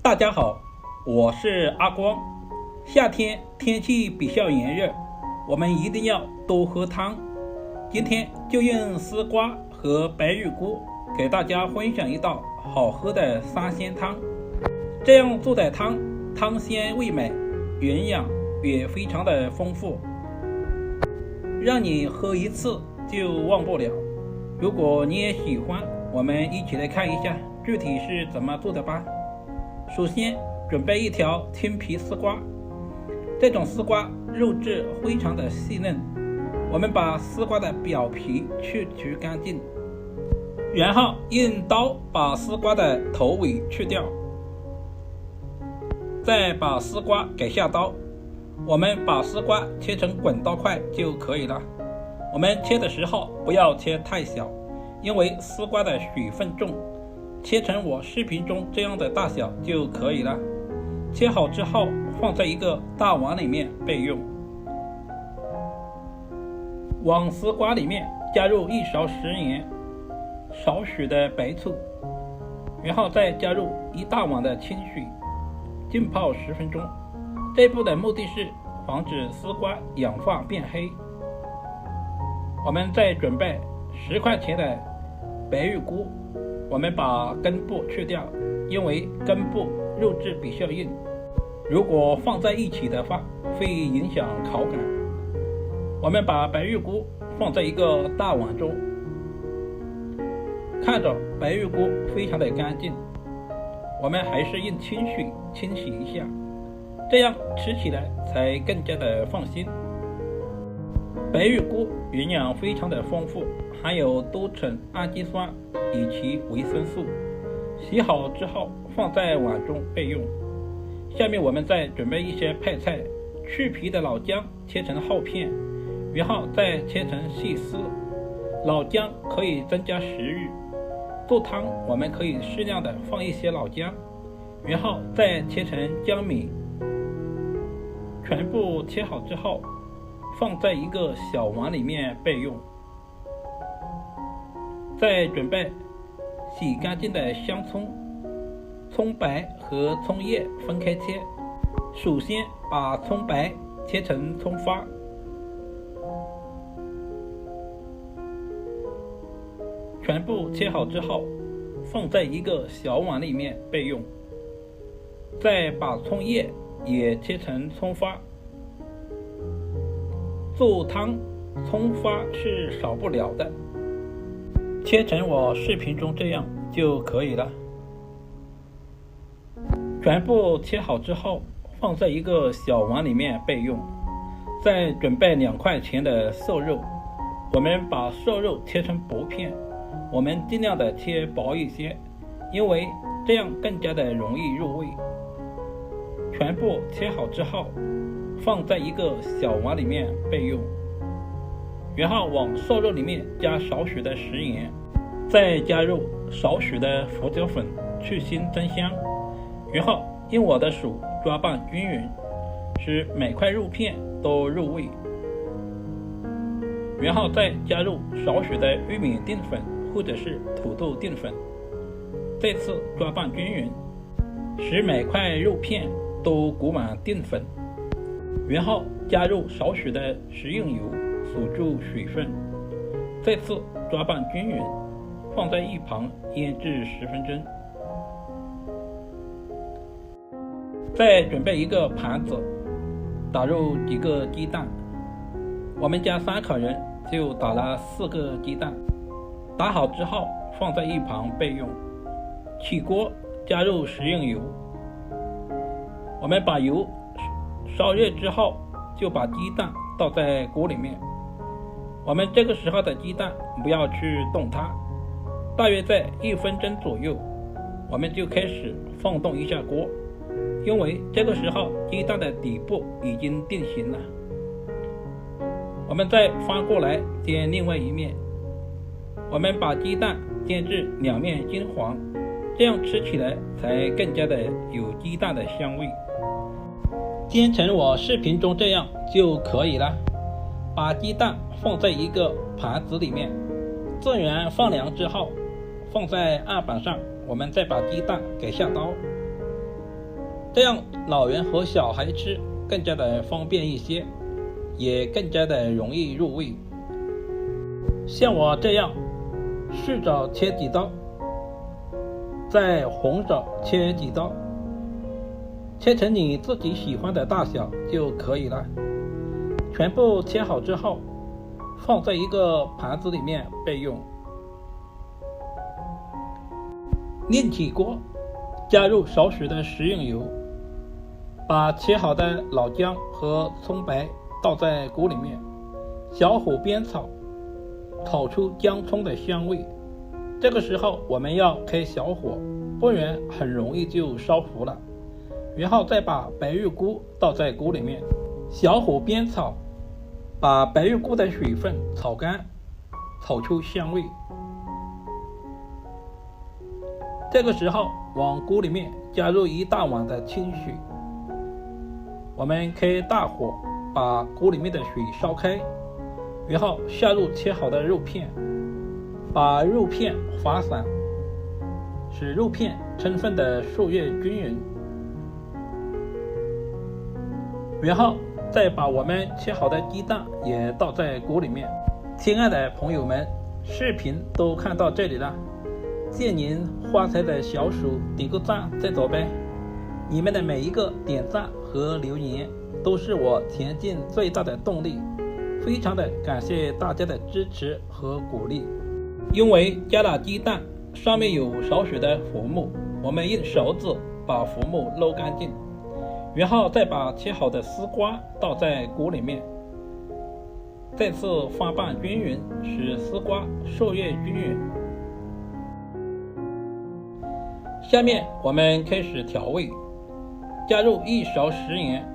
大家好，我是阿光。夏天天气比较炎热，我们一定要多喝汤。今天就用丝瓜和白玉菇给大家分享一道好喝的三鲜汤。这样做的汤，汤鲜味美，营养也非常的丰富，让你喝一次就忘不了。如果你也喜欢，我们一起来看一下具体是怎么做的吧。首先准备一条青皮丝瓜，这种丝瓜肉质非常的细嫩，我们把丝瓜的表皮去除干净，然后用刀把丝瓜的头尾去掉，再把丝瓜给下刀。我们把丝瓜切成滚刀块就可以了。我们切的时候不要切太小，因为丝瓜的水分重，切成我视频中这样的大小就可以了。切好之后放在一个大碗里面备用。往丝瓜里面加入1勺食盐，少许的白醋，然后再加入1大碗的清水，浸泡10分钟。这步的目的是防止丝瓜氧化变黑。我们再准备10块钱的白玉菇，我们把根部去掉，因为根部肉质比较硬，如果放在一起的话会影响口感。我们把白玉菇放在一个大碗中，看着白玉菇非常的干净，我们还是用清水清洗一下，这样吃起来才更加的放心。白玉菇营养非常的丰富，含有多层氨基酸以及维生素。洗好之后放在碗中备用。下面我们再准备一些配菜，去皮的老姜切成厚片，然后再切成细丝。老姜可以增加食欲，做汤我们可以适量的放一些老姜，然后再切成姜米，全部切好之后放在一个小碗里面备用。再准备洗干净的香葱，葱白和葱叶分开切。首先把葱白切成葱花，全部切好之后放在一个小碗里面备用。再把葱叶也切成葱花。做汤葱花是少不了的，切成我视频中这样就可以了。全部切好之后放在一个小碗里面备用。再准备2块钱的瘦肉，我们把瘦肉切成薄片，我们尽量的切薄一些，因为这样更加的容易入味。全部切好之后放在一个小碗里面备用，然后往瘦肉里面加少许的食盐，再加入少许的胡椒粉去腥增香，然后用我的手抓拌均匀，使每块肉片都入味，然后再加入少许的玉米淀粉或者是土豆淀粉，再次抓拌均匀，使每块肉片都裹满淀粉，然后加入少许的食用油锁住水分，再次抓拌均匀，放在一旁腌制10分钟。再准备一个盘子，打入几个鸡蛋，我们家3口人就打了4个鸡蛋，打好之后放在一旁备用。起锅加入食用油，我们把油烧热之后就把鸡蛋倒在锅里面。我们这个时候的鸡蛋不要去动它，大约在1分钟左右我们就开始放动一下锅，因为这个时候鸡蛋的底部已经定型了。我们再翻过来煎另外一面，我们把鸡蛋煎至2面金黄，这样吃起来才更加的有鸡蛋的香味。煎成我视频中这样就可以了。把鸡蛋放在一个盘子里面，自然放凉之后放在案板上，我们再把鸡蛋给下刀，这样老人和小孩吃更加的方便一些，也更加的容易入味。像我这样试着切几刀，再红着切几刀，切成你自己喜欢的大小就可以了。全部切好之后，放在一个盘子里面备用。另起锅，加入少许的食用油，把切好的老姜和葱白倒在锅里面，小火煸炒，炒出姜葱的香味。这个时候我们要开小火，不然很容易就烧糊了。然后再把白玉菇倒在锅里面，小火煸炒，把白玉菇的水分炒干，炒出香味。这个时候往锅里面加入1大碗的清水，我们开大火把锅里面的水烧开，然后下入切好的肉片，把肉片划散，使肉片充分的受热均匀，然后再把我们切好的鸡蛋也倒在锅里面。亲爱的朋友们，视频都看到这里了，借您发财的小手点个赞再走呗！你们的每一个点赞和留言都是我前进最大的动力，非常的感谢大家的支持和鼓励。因为加了鸡蛋，上面有少许的浮沫，我们用勺子把浮沫捞干净，然后再把切好的丝瓜倒在锅里面，再次翻拌均匀，使丝瓜受热均匀。下面我们开始调味，加入1勺食盐，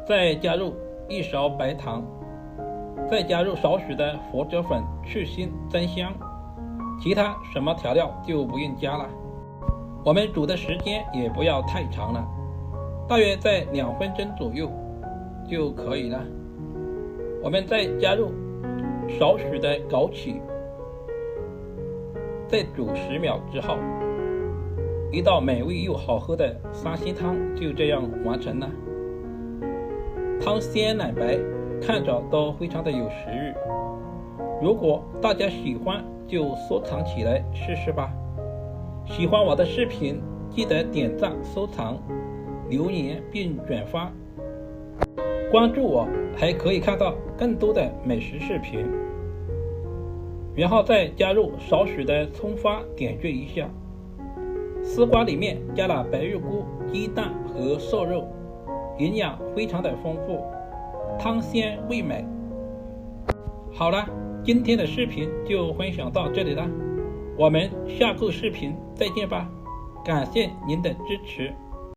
再加入1勺白糖，再加入少许的胡椒粉去腥增香，其他什么调料就不用加了。我们煮的时间也不要太长了，大约在2分钟左右就可以了。我们再加入少许的枸杞，再煮10秒之后，一道美味又好喝的3鲜汤就这样完成了。汤鲜奶白，看着都非常的有食欲。如果大家喜欢就收藏起来试试吧。喜欢我的视频记得点赞、收藏、留言并转发，关注我还可以看到更多的美食视频。然后再加入少许的葱花点缀一下。丝瓜里面加了白玉菇、鸡蛋和瘦肉，营养非常的丰富，汤鲜味美。好了，今天的视频就分享到这里了，我们下个视频再见吧，感谢您的支持。